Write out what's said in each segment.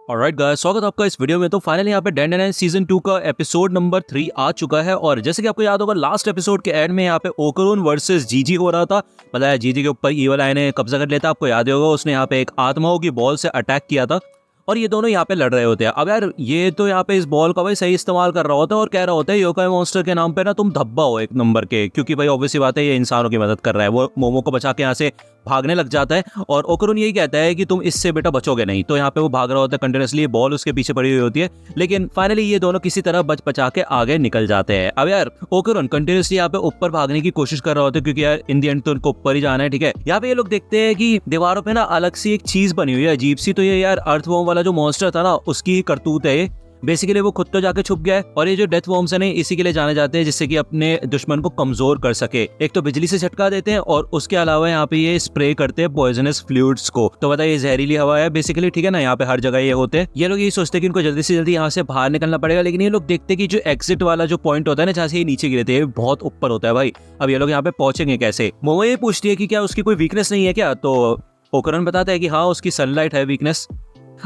Alright guys, स्वागत है आपका इस वीडियो में। तो फाइनली यहाँ पे डेंडेन सीजन 2 का एपिसोड नंबर 3 आ चुका है। और जैसे कि आपको याद होगा, लास्ट एपिसोड के एंड में यहाँ पे ओकरून वर्सेस जीजी हो रहा था। मतलब जीजी के ऊपर ईवल आई ने कब्जा कर लिया था। आपको याद होगा, उसने यहाँ पे एक आत्माओं की बॉल से अटैक किया था और ये दोनों यहाँ पे लड़ रहे होते हैं। अब यार ये तो यहाँ पे इस बॉल का भाई सही इस्तेमाल कर रहा होता है और कह रहा होता है योकाई मॉन्स्टर के नाम पे ना तुम धब्बा हो एक नंबर के, क्योंकि भाई ऑब्वियसली बात है ये इंसानों की मदद कर रहा है। वो मोमो को बचा के यहाँ से भागने लग जाता है और ओकरून यही कहता है कि तुम इससे बेटा बचोगे नहीं। तो यहाँ पे वो भाग रहा होता है कंटिन्यूसली, बॉल उसके पीछे पड़ी हुई होती है, लेकिन फाइनली ये दोनों किसी तरह बच बचा के आगे निकल जाते हैं। अब यार ओकरून कंटिन्यूसली यहाँ पे ऊपर भागने की कोशिश कर रहा होता है, क्योंकि यार इन दी एंड तो उनको ऊपर ही जाना है। ठीक है, यहाँ पे ये लोग देखते हैं कि दीवारों पे ना अलग सी एक चीज बनी हुई है अजीब सी। तो ये यार अर्थवॉर्म वाला जो मॉन्स्टर था ना, उसकी ही करतूत है ये। बेसिकली वो खुद तो जाके छुप गया है और ये जो डेथ वॉर्म्स है इसी के लिए जाने जाते हैं, जिससे कि अपने दुश्मन को कमजोर कर सके। एक तो बिजली से झटका देते हैं और उसके अलावा यहाँ पे ये स्प्रे करते हैं पॉइजनस फ्लूइड्स को। तो बताइए ये जहरीली हवा है बेसिकली, ठीक है ना। यहाँ पे हर जगह ये होते हैं। ये लोग यही सोचते हैं कि इनको जल्दी से जल्दी यहाँ से बाहर निकलना पड़ेगा, लेकिन ये लोग देखते हैं कि जो एग्जिट वाला जो पॉइंट होता है ना, जहाँ से ये नीचे गिरे थे, बहुत ऊपर होता है भाई। अब ये लोग यहाँ पे पहुंचेंगे कैसे। मोमो ये पूछती है कि क्या उसकी कोई वीकनेस नहीं है क्या। तो ओकरून बताता है कि हाँ, उसकी सनलाइट है वीकनेस।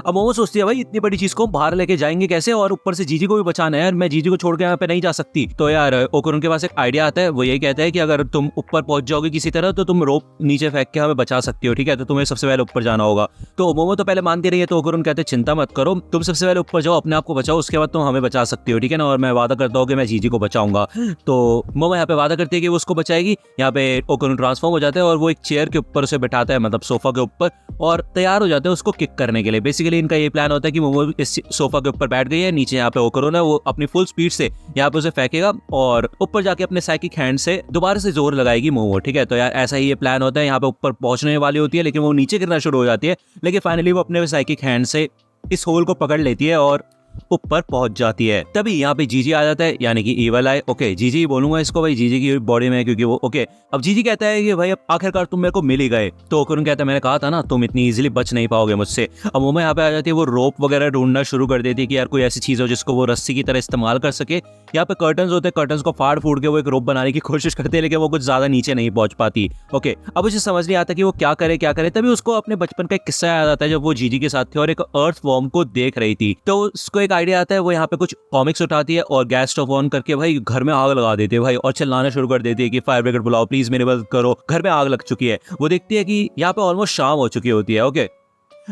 अब मोमो सोचती है भाई इतनी बड़ी चीज को बाहर लेके जाएंगे कैसे, और ऊपर से जीजी को भी बचाना है यार, मैं जीजी को छोड़ के यहाँ पे नहीं जा सकती। तो यार ओकरून के पास एक आइडिया आता है। वो यही कहता है कि अगर तुम ऊपर पहुंच जाओगे किसी तरह तो तुम रोप नीचे फेंक के हमें बचा सकती हो, ठीक है। तो तुम्हें सबसे पहले ऊपर जाना होगा। तो मोमो तो पहले मानती रही है, तो ओकरून कहते हैं चिंता मत करो, तुम सबसे पहले ऊपर जाओ, अपने आप को बचाओ, उसके बाद तुम हमें बचा सकती हो, ठीक है ना। और मैं वादा करता हूँ कि मैं जीजी को बचाऊंगा। तो मोमो यहाँ पे वादा करती है कि वो उसको बचाएगी। यहाँ पे ओकरून ट्रांसफॉर्म हो जाता है और वो एक चेयर के ऊपर उसे बैठाता है, मतलब सोफा के ऊपर, और तैयार हो जाते हैं उसको किक करने के लिए। बेसिकली इनका ये प्लान होता है कि मोमो इस सोफा के ऊपर बैठ गई है, नीचे यहाँ पे ओकरून है, वो अपनी फुल स्पीड से यहाँ पे उसे फेंकेगा और ऊपर जाके अपने साइकिक हैंड से दोबारा से जोर लगाएगी मोमो, ठीक है। तो यार ऐसा ही ये प्लान होता है। यहाँ पे ऊपर पहुंचने वाली होती है, लेकिन वो नीचे गिरना शुरू हो जाती है, लेकिन फाइनली वो अपने साइकिक हैंड से इस होल को पकड़ लेती है और ऊपर पहुंच जाती है। तभी यहाँ पे जीजी आ जाता है, यानी कि ईवल आई। ओके, जीजी बोलूंगा इसको भाई, जीजी की बॉडी में, क्योंकि वो ओके। अब जीजी कहता है कि भाई अब आखिरकार तुम मेरे को मिल ही गए। तो ओकरून कहता है मैंने कहा था ना तुम इतनी इजीली बच नहीं पाओगे मुझसे। अब मोमो यहाँ पे आ जाती है, वो रोप वगैरह ढूंढना शुरू कर देती है कि यार कोई ऐसी चीज हो जिसको वो रस्सी की तरह इस्तेमाल कर सके। यहाँ पे कर्टन्स होते हैं, कर्टन्स को फाड़ फूड़ के वो एक रोप बनाने की कोशिश करते हैं, लेकिन वो कुछ ज्यादा नीचे नहीं पहुंच पाती। ओके, अब उसे समझ नहीं आता कि वो क्या करे। तभी उसको अपने बचपन का एक किस्सा याद आता है, जब वो जीजी के साथ थे और एक अर्थ वॉर्म को देख रही थी। तो उसको एक आइडिया आता है, वो यहाँ पे कुछ कॉमिक्स उठाती है और गैस स्टोव ऑन करके भाई घर में आग लगा देती है भाई, और चिल्लाना शुरू कर देती है कि फायर ब्रिगेड बुलाओ प्लीज, मेरी मदद करो, घर में आग लग चुकी है। वो देखती है कि यहाँ पे ऑलमोस्ट शाम हो चुकी होती है। ओके,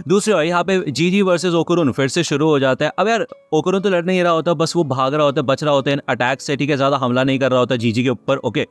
दूसरी ओर यहाँ पे जीजी वर्सेस ओकरून फिर से शुरू हो जाता है। अब यार ओकरून तो लड़ नहीं रहा होता, बस वो भाग रहा होता है, बच रहा होता है अटैक से, ठीक है। ज्यादा हमला नहीं कर रहा होता जीजी के ऊपर। ओके,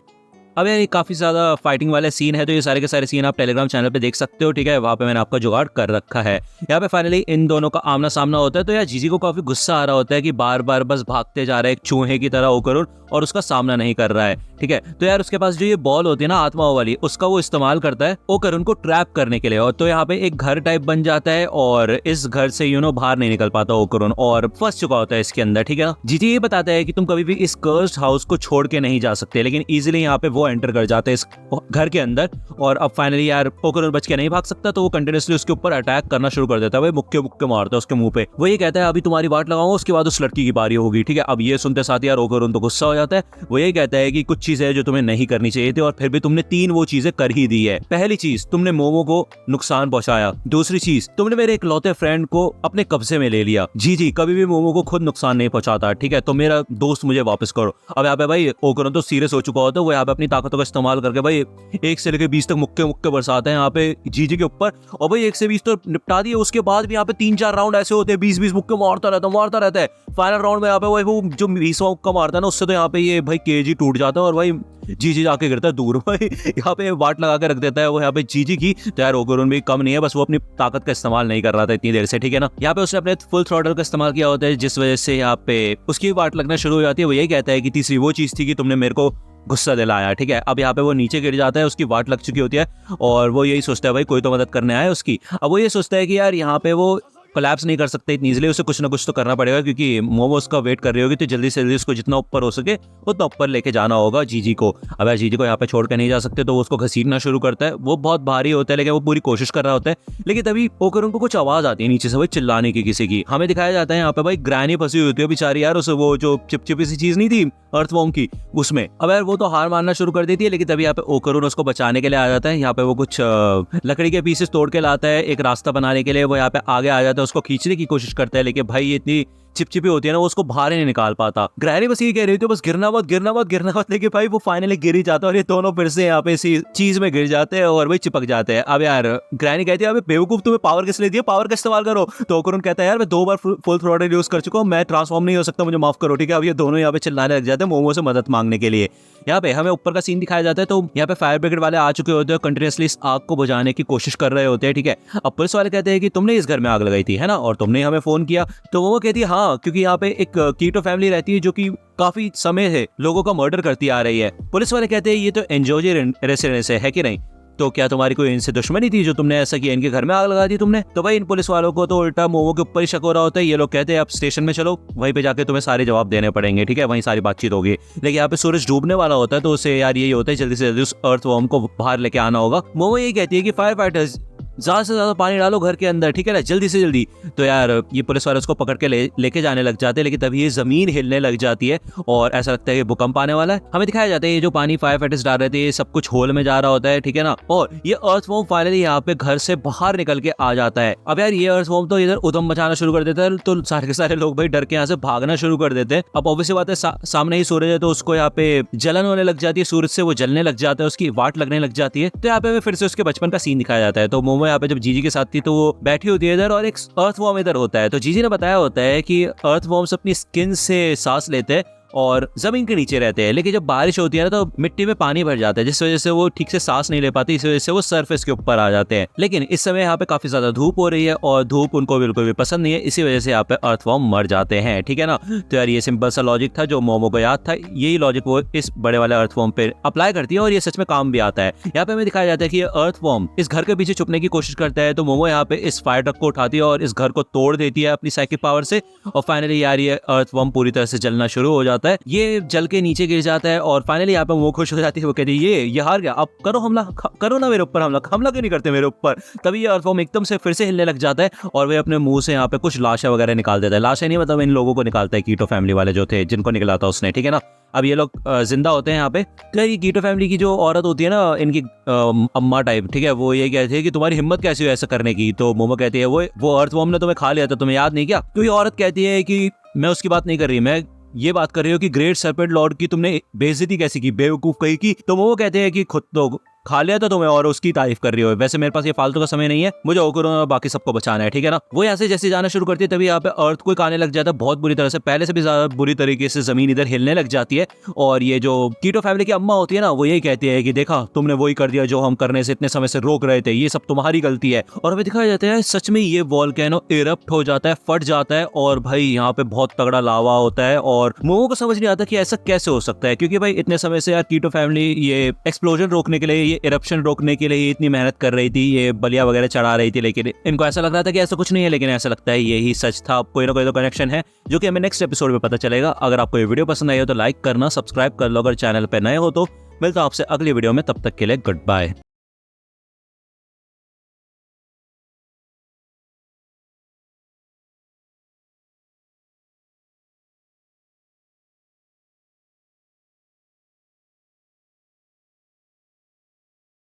अब यार काफी ज्यादा फाइटिंग वाले सीन है, तो ये सारे के सारे सीन आप टेलीग्राम चैनल पे देख सकते हो, ठीक है। वहां पे मैंने आपका जुगाड़ कर रखा है। यहाँ पे फाइनली इन दोनों का आमना सामना होता है। तो यार जीजी को काफी गुस्सा आ रहा होता है कि बार बार बस भागते जा रहा है एक चूहे की तरह ओकरून, और उसका सामना नहीं कर रहा है, ठीक है। तो यार उसके पास जो ये बॉल होती है ना आत्माओं वाली, उसका वो इस्तेमाल करता है ओकरून को ट्रैप करने के लिए। और तो यहाँ पे एक घर टाइप बन जाता है और इस घर से बाहर नहीं निकल पाता ओकरून, और फंस चुका होता है इसके अंदर, ठीक है। जीजी ये बताता है कि तुम कभी भी इस कर्स्ड हाउस को छोड़ के नहीं जा सकते, लेकिन इजीली यहाँ पे वो एंटर कर जाते हैं इस घर के अंदर। और अब फाइनली यार ओकरून बच के नहीं भाग सकता, तो वो कंटिन्यूसली उसके ऊपर अटैक करना शुरू कर देता है। मुक्के मुक्के मारता है उसके मुंह पे। वो ये कहता है अभी तुम्हारी बात लगाऊंगा, उसके बाद उस लड़की की बारी होगी, ठीक है। अब ये सुनते साथ यार ओकरून तो गुस्सा हो जाता है। वो ये कहता है कि कुछ चीजें जो तुम्हें नहीं करनी चाहिए थी और फिर भी तुमने 3 वो चीजें कर ही दी है। पहली चीज, तुमने मोमो को नुकसान पहुंचाया। दूसरी चीज, तुमने मेरे इकलौते फ्रेंड को अपने कब्जे में ले लिया। जी कभी भी मोमो को खुद नुकसान नहीं पहुंचाता, ठीक है। तो मेरा दोस्त मुझे वापस करो। अब यहाँ पे भाई ओकरून तो सीरियस हो चुका होता है। वो यहाँ पे अपनी ताकतों का इस्तेमाल करके भाई 1 से लेकर 20 तक मुक्के मुक्के बरसाते हैं यहाँ पे जीजी के ऊपर। और भाई 1 से 20 तो निपटा दिए, उसके बाद भी यहाँ पे 3-4 राउंड ऐसे होते हैं, 20-20 मुक्के मारता रहता है। फाइनल राउंड में यहाँ पे वो जो 20वां मुक्का मारता है ना, उससे तो यहाँ पे ये भाई केजी टूट जाता है और भाई जीजी जाके गिरता है दूर। भाई यहाँ पे वाट लगा के रख देता है वो यहाँ पे जीजी की। तो यार ओकरून भी कम नहीं है, बस वो अपनी ताकत का इस्तेमाल नहीं कर रहा था इतनी देर से, ठीक है ना। यहाँ पे उसने अपने फुल थ्रॉटल का इस्तेमाल किया होता है, जिस वजह से यहाँ पे उसकी वाट लगना शुरू हो जाती है। वो यही कहता है कि तीसरी वो चीज थी कि तुमने मेरे को गुस्सा दिलाया, ठीक है। अब यहाँ पे वो नीचे गिर जाता है, उसकी वाट लग चुकी होती है और वो यही सोचता है भाई कोई तो मदद करने आया उसकी। अब वो ये सोचता है कि यार यहाँ पे वो कोलैप्स नहीं कर सकते इतनी इजीली, उसे कुछ ना कुछ तो करना पड़ेगा, क्योंकि मोमो उसका वेट कर रही होगी। तो जल्दी से जल्दी उसको जितना ऊपर हो सके उतना ऊपर लेके जाना होगा जीजी को। अब यार जीजी को यहाँ पे छोड़ के नहीं जा सकते, तो वो उसको घसीटना शुरू करता है। वो बहुत भारी होता है, लेकिन वो पूरी कोशिश कर रहा होता है। लेकिन तभी ओकरून को कुछ आवाज आती है नीचे से, भाई चिल्लाने की किसी की। हमें दिखाया जाता है यहाँ पे भाई ग्रैनी फंसी हुई होती है बेचारी यार, उसे वो जो चिपचिपी सी चीज नहीं थी अर्थवॉर्म की, उसमें। अब यार वो तो हार मानना शुरू कर देती है, लेकिन तभी यहाँ पे ओकरून उसको बचाने के लिए आ जाता है। यहाँ पे वो कुछ लकड़ी के पीसेस तोड़ के लाता है एक रास्ता बनाने के लिए। वो यहाँ पे आगे आ जाता है, उसको खींचने की कोशिश करता है, लेकिन भाई ये इतनी चिपचिपी होती है ना, वो उसको बाहर ही नहीं निकाल पाता। ग्रैनी बस ये कह रही थी बस गिरना मत गिरना मत गिरना मत, लेकिन भाई वो फाइनली गिर ही जाता है और ये दोनों फिर से यहाँ पे इसी चीज में गिर जाते हैं और वही चिपक जाते हैं। अब यार ग्रैनी कहती है अबे बेवकूफ, तुम्हें पावर किस लिए दिया, पावर का इस्तेमाल करो। तो ओकुरुन कहता है यार मैं 2 बार फुल थ्रॉटल यूज कर चुका हूँ, मैं ट्रांसफॉर्म नहीं हो सकता, मुझे माफ करो, ठीक है। अब ये दोनों यहाँ पे चिल्लाने लग जाते हैं मोमो से मदद मांगने के लिए। यहाँ पे हमें ऊपर का सीन दिखाया जाता है, तो यहाँ पे फायर ब्रिगेड वाले आ चुके होते हैं, कंटिन्यूअसली इस आग को बुझाने की कोशिश कर रहे होते हैं, ठीक है। अब पुलिस वाले कहते हैं कि तुमने इस घर में आग लगाई थी है ना, और तुमने हमें फोन किया। तो वो कहती है हाँ, क्योंकि यहाँ पे एक कीटो फैमिली रहती है जो कि काफी समय है लोगों का मर्डर करती आ रही है। पुलिस वाले कहते हैं ये तो एनजोजी रेसिडेंस है कि नहीं, तो क्या तुम्हारी कोई इनसे दुश्मनी थी जो तुमने ऐसा किया, इनके घर में आग लगा दी तुमने। तो भाई इन पुलिस वालों को तो उल्टा मोमो के ऊपर ही शक हो रहा होता है। ये लोग कहते हैं आप स्टेशन में चलो, वहीं पे जाके तुम्हें सारे जवाब देने पड़ेंगे, ठीक है, वहीं सारी बातचीत होगी। लेकिन यहाँ पे सूरज डूबने वाला होता है, तो उसे यार यही होता है जल्दी से जल्दी उस अर्थवॉर्म को बाहर लेके आना होगा। मोमो यही कहती है कि फायर फाइटर्स ज्यादा से ज्यादा पानी डालो घर के अंदर, ठीक है ना, जल्दी से जल्दी। तो यार ये पुलिस वाले उसको पकड़ के लेके जाने लग जाते हैं, लेकिन तभी ये जमीन हिलने लग जाती है और ऐसा लगता है कि भूकंप आने वाला है। हमें दिखाया जाता है ये जो पानी फायर फाइटर्स डाल रहे थे ये सब कुछ होल में जा रहा होता है, ठीक है ना, और ये अर्थवॉर्म फाइनली यहाँ पे घर से बाहर निकल के आ जाता है। अब यार ये अर्थवॉर्म तो इधर उधम मचाना शुरू कर देता है, तो सारे के सारे लोग भाई डर के यहाँ से भागना शुरू कर देते हैं। अब ऑब्वियसली बात है सामने ही सूरज है, तो उसको यहाँ पे जलन होने लग जाती है, सूरज से वो जलने लग जाता है, उसकी वाट लगने लग जाती है। तो यहाँ पे फिर से उसके बचपन का सीन दिखाया जाता है। तो मोमो यहाँ पे जब जीजी के साथ थी तो वो बैठी होती है इधर और एक अर्थवॉर्म इधर होता है। तो जीजी ने बताया होता है कि अर्थवॉर्म्स अपनी स्किन से सांस लेते हैं और जमीन के नीचे रहते हैं, लेकिन जब बारिश होती है ना तो मिट्टी में पानी भर जाता है, जिस वजह से वो ठीक से सांस नहीं ले पाती, इस वजह से वो सरफेस के ऊपर आ जाते हैं। लेकिन इस समय यहाँ पे काफी ज्यादा धूप हो रही है और धूप उनको बिल्कुल भी पसंद नहीं है, इसी वजह से यहाँ पे अर्थवॉर्म मर जाते हैं, ठीक है ना। तो यार ये सिंपल सा लॉजिक था जो मोमो को याद था, यही लॉजिक वो इस बड़े वाले अर्थवॉर्म पे अप्लाई करती है और ये सच में काम भी आता है। यहाँ पे हमें दिखाया जाता है कि ये अर्थवॉर्म इस घर के पीछे छुपने की कोशिश करता है, तो मोमो यहाँ पे इस फायर ट्रक को उठाती है और इस घर को तोड़ देती है अपनी साइकिक पावर से, और फाइनली यार ये अर्थवॉर्म पूरी तरह से जलना शुरू हो जाता है, ये जल के नीचे गिर जाता है और फाइनली यहाँ पे वो खुश हो जाती है। वो कहती है ये हार गया, अब करो हमला, करो ना मेरे ऊपर हमला क्यों नहीं करते मेरे ऊपर। तभी ये अर्थवॉर्म एकदम से फिर से हिलने लग जाता है और वे अपने मुंह से यहाँ पे कुछ लाशें वगैरह निकाल देता है। लाशें नहीं, मतलब इन लोगों को निकालता है, कीटो फैमिली वाले जो थे जिनको निकला था उसने, ठीक है ना। अब ये लोग जिंदा होते हैं यहाँ पे। तो ये कीटो फैमिली की जो औरत होती है ना, इनकी अम्मा टाइप, ठीक है, वो ये कहती है कि तुम्हारी हिम्मत कैसी हो ऐसा करने की। तो मोमो कहती है वो अर्थवॉर्म ने तुम्हें खा लिया था, तुम्हें याद नहीं क्या। तो ये औरत कहती है कि मैं उसकी बात नहीं कर रही, मैं ये बात कर रही हो कि ग्रेट सर्पेंट लॉर्ड की तुमने बेइज्जती कैसी की, बेवकूफ कही की। तो वो कहते हैं कि खुद तो खा लिया था तुम्हें और उसकी तारीफ कर रही हो, वैसे मेरे पास ये फालतू का समय नहीं है, मुझे ओकुरुन और बाकी सबको बचाना है, ठीक है ना। वो यहाँ से जैसे जाना शुरू करती है तभी यहाँ पे अर्थक्वेक आने लग जाता है बहुत बुरी तरह से, पहले से भी ज्यादा बुरी तरीके से जमीन इधर हिलने लग जाती है। और ये जो कीटो फैमिली की अम्मा होती है ना, वो यही कहती है कि देखा तुमने वही कर दिया जो हम करने से इतने समय से रोक रहे थे, ये सब तुम्हारी गलती है। और हमें दिखाया जाता है सच में ये वोल्केनो इरप्ट हो जाता है, फट जाता है और भाई यहाँ पे बहुत तगड़ा लावा होता है और मोमो को समझ नहीं आता कि ऐसा कैसे हो सकता है, क्योंकि भाई इतने समय से यार कीटो फैमिली ये एक्सप्लोजन रोकने के लिए, ये इरप्शन रोकने के लिए इतनी मेहनत कर रही थी, ये बलिया वगैरह चढ़ा रही थी, लेकिन इनको ऐसा लग रहा था कि ऐसा कुछ नहीं है, लेकिन ऐसा लगता है यही सच था। कोई ना कोई तो कनेक्शन है जो कि हमें नेक्स्ट एपिसोड में पता चलेगा। अगर आपको ये वीडियो पसंद आई हो तो लाइक करना, सब्सक्राइब कर लो, अगर चैनल पे नए हो तो। मिलता हूं आपसे अगली वीडियो में, तब तक के लिए गुड बाय।